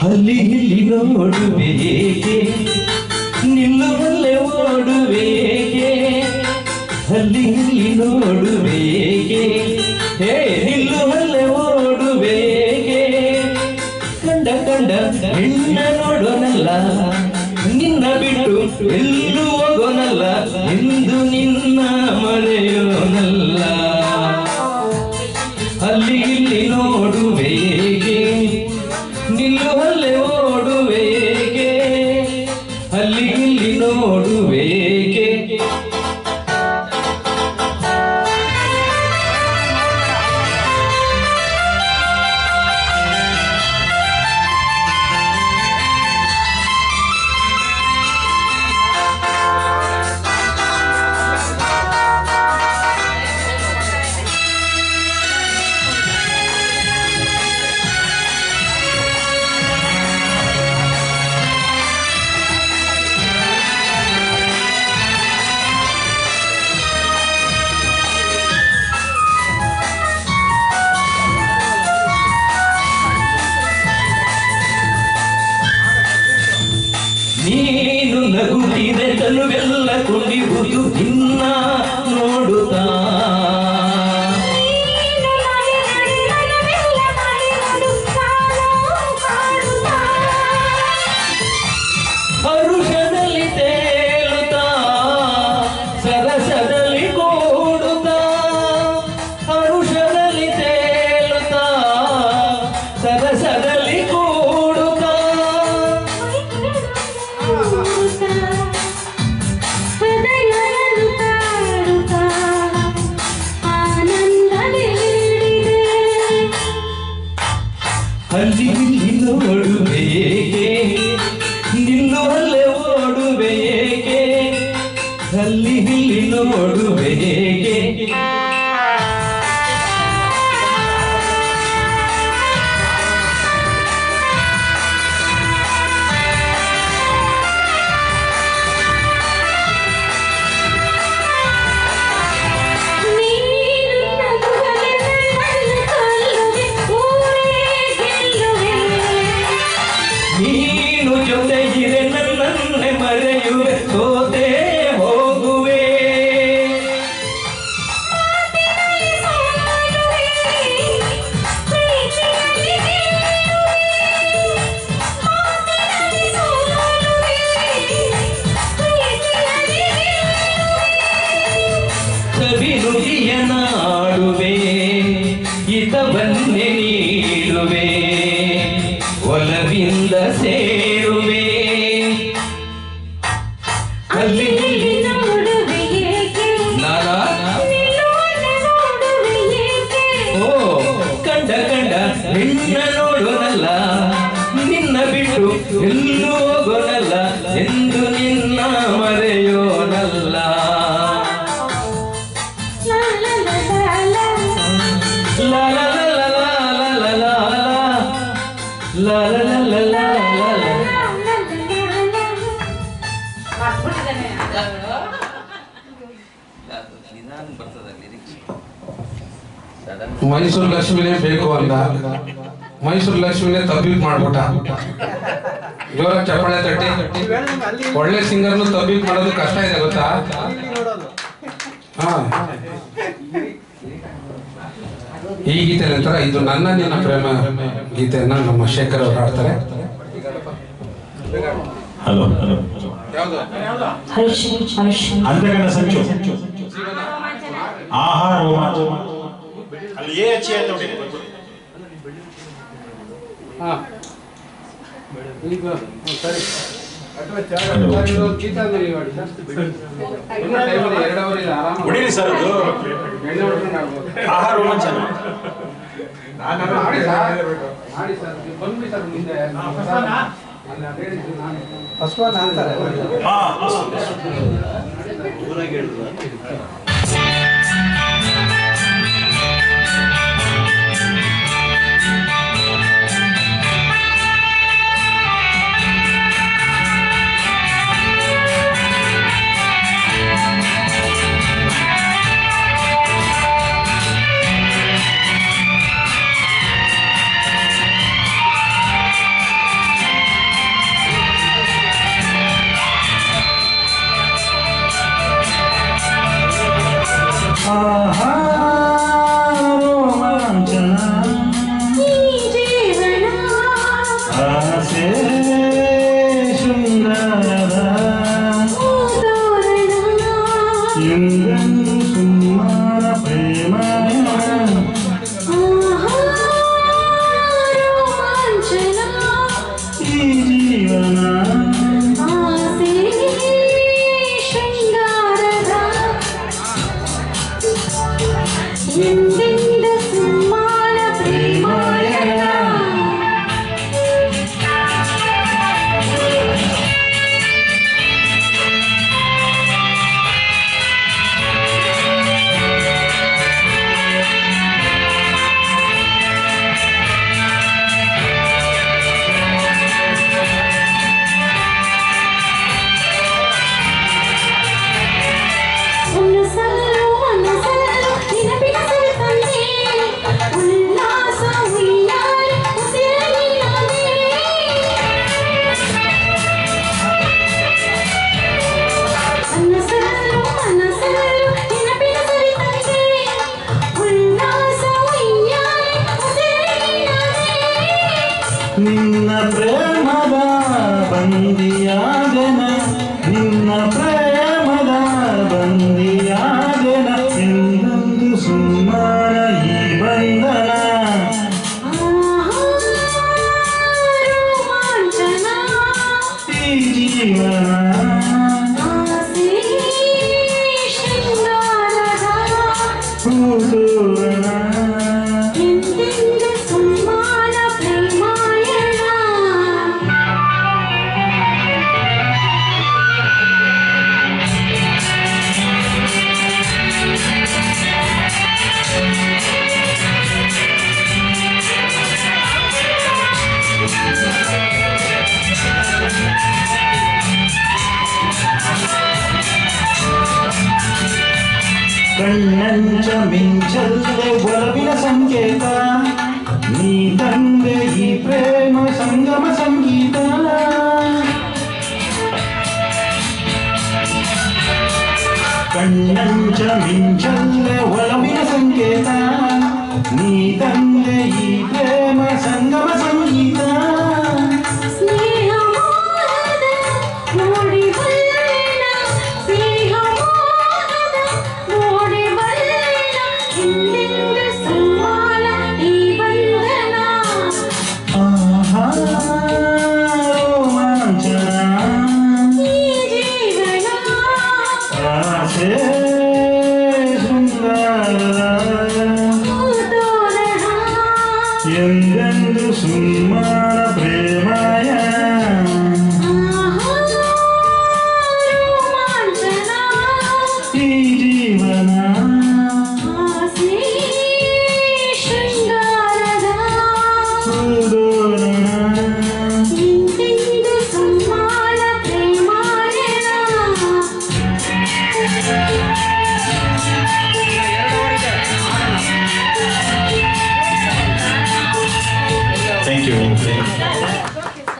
ಅಲ್ಲಿ ಇಲ್ಲಿ ನೋಡುವೇಕೆ ನಿಲ್ಲುವಲ್ಲೇ ಓಡುವೇಕೆ ಅಲ್ಲಿ ಇಲ್ಲಿ ನೋಡುವೇಕೆ ಹೇ ನಿಲ್ಲುವಲ್ಲೇ ಓಡುವೇಕೆ ಕಂಡ ಕಂಡ ಹೆಣ್ಣ ನೋಡೋನಲ್ಲ ನಿನ್ನ ಬಿಟ್ಟು ಎಲ್ಲೂ ಹೋಗೋನಲ್ಲ ಎಂದು ನಿನ್ನ ಮರೆಯೋನಲ್ಲ ಅಲ್ಲಿ ಇಲ್ಲಿ ನೋಡುವೇಕೆ ನಿಲ್ಲುವಲ್ಲೇ ಓಡುವೇಕೆ ಅಲ್ಲಿ ಇಲ್ಲಿ ನೋಡುವೇಕೆ ನೀನು ನಗುತ್ತಿದೆ ತನುವೆಲ್ಲ ಕುಡಿಯುವುದು ನಿನ್ನ ನೋಡುತ್ತಾ ಹರುಷದಲ್ಲಿ ತೇಲುತ್ತಾ ಸರಸದಲ್ಲಿ ಕೂಡುತ್ತಾ ಹರುಷದಲ್ಲಿ ತೇಲುತ್ತಾ ಸರಸದಲ್ಲಿ ಕೂಡುತ್ತಾ ಅಲ್ಲಿ ಇಲ್ಲಿ ನೋಡುವೇಕೆ ನಿಲ್ಲುವಲ್ಲೇ ಓಡುವೇಕೆ ಅಲ್ಲಿ ಇಲ್ಲಿ ನೋಡುವೇಕೆ ನೀನು ಜೊತೆಗಿರೆ ನನ್ನನ್ನೇ ಮರೆಯುವೆ ಸೋತೆ ಹೋಗುವೆ ಸವಿನುಡಿಯ ನಾಡುವೆ ಹಿತವನ್ನೇ ನೀಡುವೆ ಒಲವಿಂದ ಸೇರುವೆ ಅಲ್ಲಿ ಇಲ್ಲಿ ನೋಡುವೆಯೇಕೆ ಓ ಕಂಡ ಕಂಡ ನಿನ್ನ ನೋಡೋನಲ್ಲ ನಿನ್ನ ಬಿಟ್ಟು ಎಲ್ಲೂ ಹೋಗೋನಲ್ಲ ಎಂದು ನಿನ್ನ ಮರೆಯೋನಲ್ಲ ಲಾ ಲಾ ಲಾ ಲಾ ಲಾ ಲಾ ಲಾ ಲಾ ಲಾ ಲಾ ಮೈಸೂರು ಲಕ್ಷ್ಮಿನೇ ಬೇಕು ಅಂದ ಮೈಸೂರು ಲಕ್ಷ್ಮಿನೇ ತಬ್ಬಿಕ್ ಮಾಡ್ಬಿಟ್ಟ ಜೋರಾಗಿ ಚಪ್ಪಾಳೆ ತಟ್ಟಿ ಒಳ್ಳೆ ಸಿಂಗರ್ನು ತಬ್ಬಿಕ್ ಮಾಡೋದು ಕಷ್ಟ ಇದೆ ಗೊತ್ತಾ ಹಾ ಈ ಗೀತೆ ನಂತರ ಇದು ನನ್ನ ನಿನ್ನ ಪ್ರೇಮ ಗೀತೆಯನ್ನ ನಮ್ಮ ಶೇಖರ್ ಅವರು ಹಾಡ್ತಾರೆ ಹಲೋ ಹಲೋ ಅಂತಕನ ಸಂಚು ಆಹಾರ ಅಲ್ಲಿ ಏ ಹೆಚ್ಚಿ ಅಂತ ನೋಡಿ ಹಾ ಈಗ ಸರಿ ಹೊಡಿರಿ ಸರ್ ಅದು ಆಹಾರ ರೋಮಾಂಚ ಆಹಾ ರೋಮಾಂಚನ ಆಸೆ ಶೃಂಗಾರದ ಎಂದೆಂದು ಸುಮ್ಮನ ಪ್ರೇಮ ಈ ಜೀವನ ಎಂದೆಂದು ಸುಮ್ಮನ ಪ್ರೇಮಾಯಣ ನಿನ್ನ ಪ್ರೇಮದ ಬಂದಿಯಾದೆನ ನಿನ್ನ ಪ್ರೇಮದ ಬಂದಿಯಾದೆನ ಎಂದೊಂದು ಸುಮ್ಮನ ಈ ಬಂಧನ ಈ ಜೀವನ ಹೂತೋರಣ ಕಣ್ಣಂಚ ಮಿಂಚಲ್ಲೆ ಒಲವಿನ ಸಂಕೇತ ನೀ ತಂದೆ ಈ ಪ್ರೇಮ ಸಂಗಮ ಸಂಗೀತ ಕಣ್ಣಂಚ ಮಿಂಚಲ್ಲೆ ಒಲವಿನ ಸಂಕೇತ ನೀ ತಂದೆ ಈ ಪ್ರೇಮ ಸಂಗಮ ಸಂಗೀತ